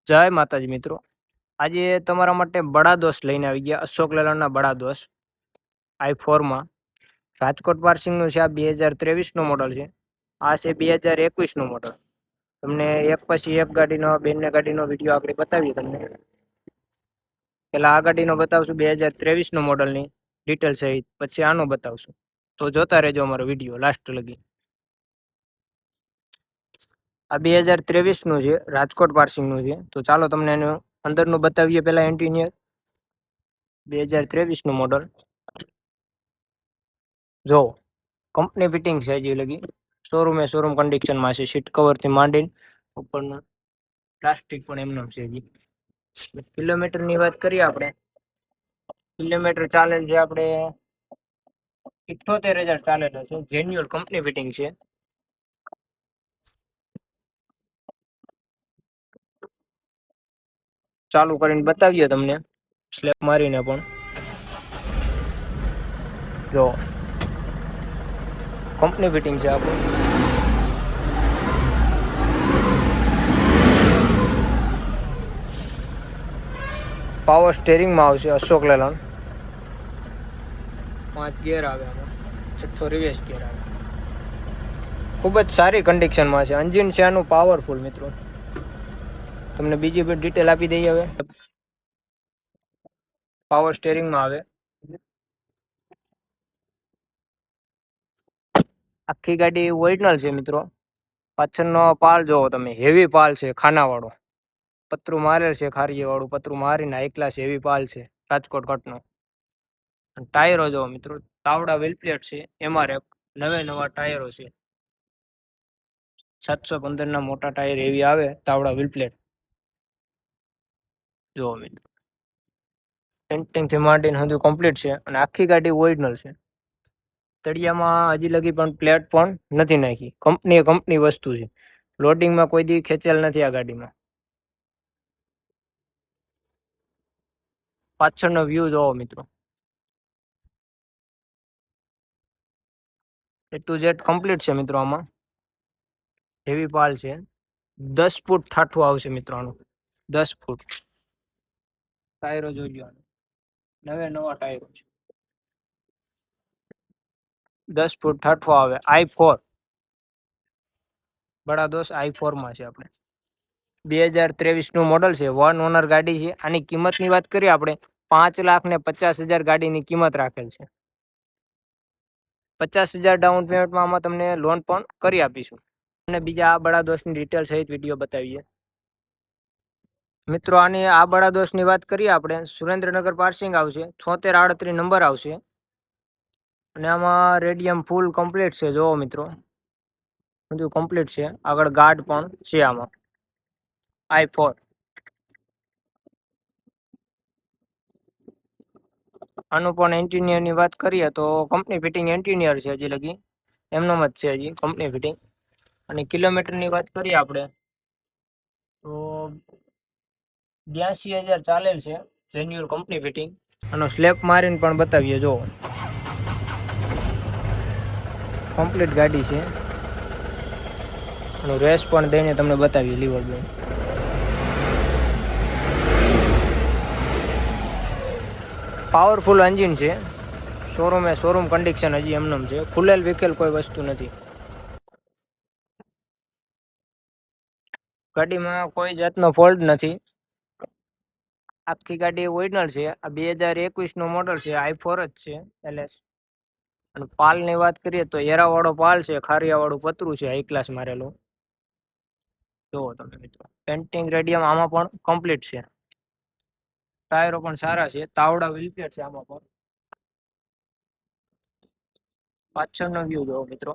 જય માતાજી મિત્રો, આજે તમારા માટે બડા દોસ્ત લઈને આવી ગયા. અશોક લેલન્ડના બડા દોસ્ત i4 રાજકોટ પાર્સિંગનું છે. આ 2023નું મોડલ છે. આ છે 2021નું મોડલ. તમને એક પછી એક ગાડીનો બંને ગાડીનો વિડીયો આપણે બતાવીએ. તમને પેલા આ ગાડીનો બતાવશું 2023નું મોડલની ડિટેલ સહિત, પછી આનું બતાવશું. તો જોતા રહેજો અમારો વિડીયો લાસ્ટ લગી. આ 2023નું છે, રાજકોટ પાર્સિંગનું છે. તો ચાલો તમને એનું અંદરનું બતાવીએ. પેલા એન્ટિનિયર 2023નું મોડલ જો કંપની ફિટિંગ છે. હજી લગી શોરૂમ કન્ડિશનમાં છે. સીટ કવરથી માંડીને ઉપરનું પ્લાસ્ટિક પણ એમનું છે. હજી કિલોમીટરની વાત કરીએ આપણે, કિલોમીટર ચાલેલ છે આપણે 78,000 ચાલેલા છે. જેન્યુઅલ કંપની ફિટિંગ છે. ચાલુ કરીને બતાવીએ તમને સ્લેપ મારીને પણ. જો કંપની ફિટિંગ છે આપણું. પાવર સ્ટેરિંગમાં આવશે અશોક લેલન્ડ. 5 ગિયર આવે આમાં, 6 રિવર્સ ગિયર આવે. ખૂબ જ સારી કન્ડિશનમાં છે. એન્જિન છે આનું પાવરફુલ મિત્રો. તમને બીજી બધી ડિટેલ આપી દઈએ. હવે પાવર સ્ટેરિંગમાં આવે. આખી ગાડી ઓરિજિનલ છે મિત્રો. પાછળનો પાલ જોવો તમે, હેવી પાલ છે, ખાનાવાળો પતરું મારેલ છે. ખારીવાળું પતરું મારીને હાઈ ક્લાસ હેવી પાલ છે રાજકોટ કટનો. ટાયરો જોવો મિત્રો, તાવડા વ્હીલ પ્લેટ છે. MRF નવા ટાયરો છે. 715 મોટા ટાયર એવી આવે, તાવડા વ્હીલ પ્લેટ જોવો મિત્રો. પેન્ટિંગથી માંડીને બધું કમ્પ્લીટ છે. અને આખી ગાડી ઓરિજિનલ છે. તળિયામાં હજી લગી પણ પ્લેટ પણ નથી નાખી. કંપની વસ્તુ છે. લોડિંગમાં કોઈ દી ખેંચેલ નથી આ ગાડીમાં. પાછળનો વ્યૂ જોવો મિત્રો. A to Z કમ્પ્લીટ છે મિત્રો. આમાં હેવી પાલ છે. 10 ફૂટ ઠાઠું આવશે મિત્રો આનું, 10 ફૂટ. ટાયરો જોઈ નવા ટાયરો છે. 10 ફૂટ ઠાઠું આવે. i4 બડા દોસ્ત i4 છે આપણે. 2023નું મોડલ છે. 1 ઓનર ગાડી છે. આની કિંમતની વાત કરીએ આપણે, 5,50,000 ગાડીની કિંમત રાખેલ છે. 50,000 ડાઉન પેમેન્ટમાં આમાં તમને લોન પણ કરી આપીશું. અને બીજા આ બડા દોસ્તની ડિટેલ સહિત વિડીયો બતાવીએ મિત્રો. આની આ બડા દોસ્તની વાત કરીએ આપણે, સુરેન્દ્રનગર પાર્સિંગ આવશે. 7638 નંબર આવશે. અને આમાં રેડિયમ ફૂલ કમ્પ્લીટ છે. જોવો મિત્રો, બધું કમ્પ્લીટ છે. આગળ ગાર્ડ પણ છે આમાં. i4 આનું પણ એન્ટિનિયરની વાત કરીએ તો કંપની ફિટિંગ એન્ટિનિયર છે. હજી લગી એમનો જ છે હજી કંપની ફિટિંગ. અને કિલોમીટરની વાત કરીએ આપણે તો 82,000 ચાલેલ છે. Genuine company fitting. આનો સ્લેપ મારીને પણ બતાવીએ. જો કમ્પ્લીટ ગાડી છે. આનો રેસ પણ દઈને તમને બતાવીએ. લીવર બેન પાવરફુલ એન્જિન છે. શોરૂમ કન્ડિશન હજી એમનેમ છે. ખુલેલ વિકેલ કોઈ વસ્તુ નથી. ગાડીમાં કોઈ જાતનો ફોલ્ટ નથી. આખી ગાડી ઓરિજિનલ છે. આ 2021નું મોડલ છે. i4 જ છે LS. અને પાલની વાત કરીએ તો એરાવાળો પાલ છે. ખારિયાવાળું પતરું છે હાઈ ક્લાસ મારેલું. જુઓ તમે મિત્રો, પેન્ટિંગ રેડિયમ આમાં પણ કમ્પ્લીટ છે. ટાયરો પણ સારા છે. તાવડા વ્હીલ પ્લેટ છે આમાં પણ. પાછળનો વ્યૂ જોવો મિત્રો.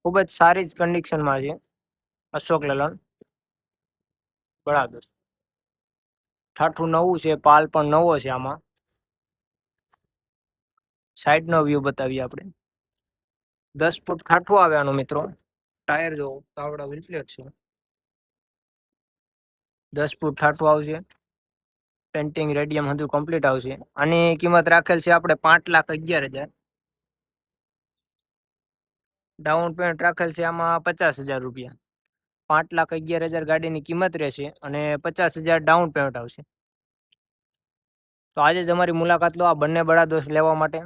ખૂબ જ સારી જ કન્ડિશનમાં છે અશોક લેલન્ડ બરાબર. ઠાઠું નવું છે. પાલ પણ નવો છે આમાં. સાઈડનો વ્યૂ બતાવીએ આપણે. 10 ફૂટ ઠાઠું આવે આનું મિત્રો. ટાયર જો તાવડા વ્હીલ પ્લેટ છે. 10 ફૂટ ઠાઠું આવશે. પેન્ટિંગ રેડિયમ બધું કમ્પ્લીટ આવશે. આની કિંમત રાખેલ છે આપણે 5,11,000. ડાઉન પેમેન્ટ રાખેલ છે આમાં 50,000 રૂપિયા. 5,11,000 ગાડીની કિંમત રહેશે અને 50,000 ડાઉન પેમેન્ટ આવશે. તો આજે જ અમારી મુલાકાત લો આ બંને બડા દોસ્ત લેવા માટે.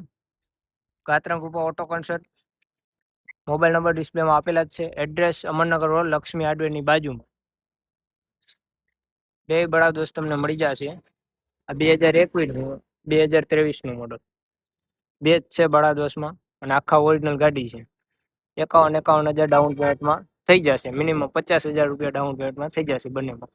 ગાત્રમ કૃપા ઓટો કન્સલ્ટ. મોબાઈલ નંબર ડિસ્પ્લેમાં આપેલા જ છે. એડ્રેસ અમરનગર રોડ, લક્ષ્મી હાર્ડવેરની બાજુમાં. બે બડા દોસ્ત તમને મળી જશે. આ 2021 2023 મોડલ. બે જ છે બડા દોસ્તમાં અને આખા ઓરિજિનલ ગાડી છે. 51,000 ડાઉન પેમેન્ટમાં થઈ જશે. મિનિમમ 50,000 રૂપિયા ડાઉન પેમેન્ટમાં થઈ જશે બંનેમાં.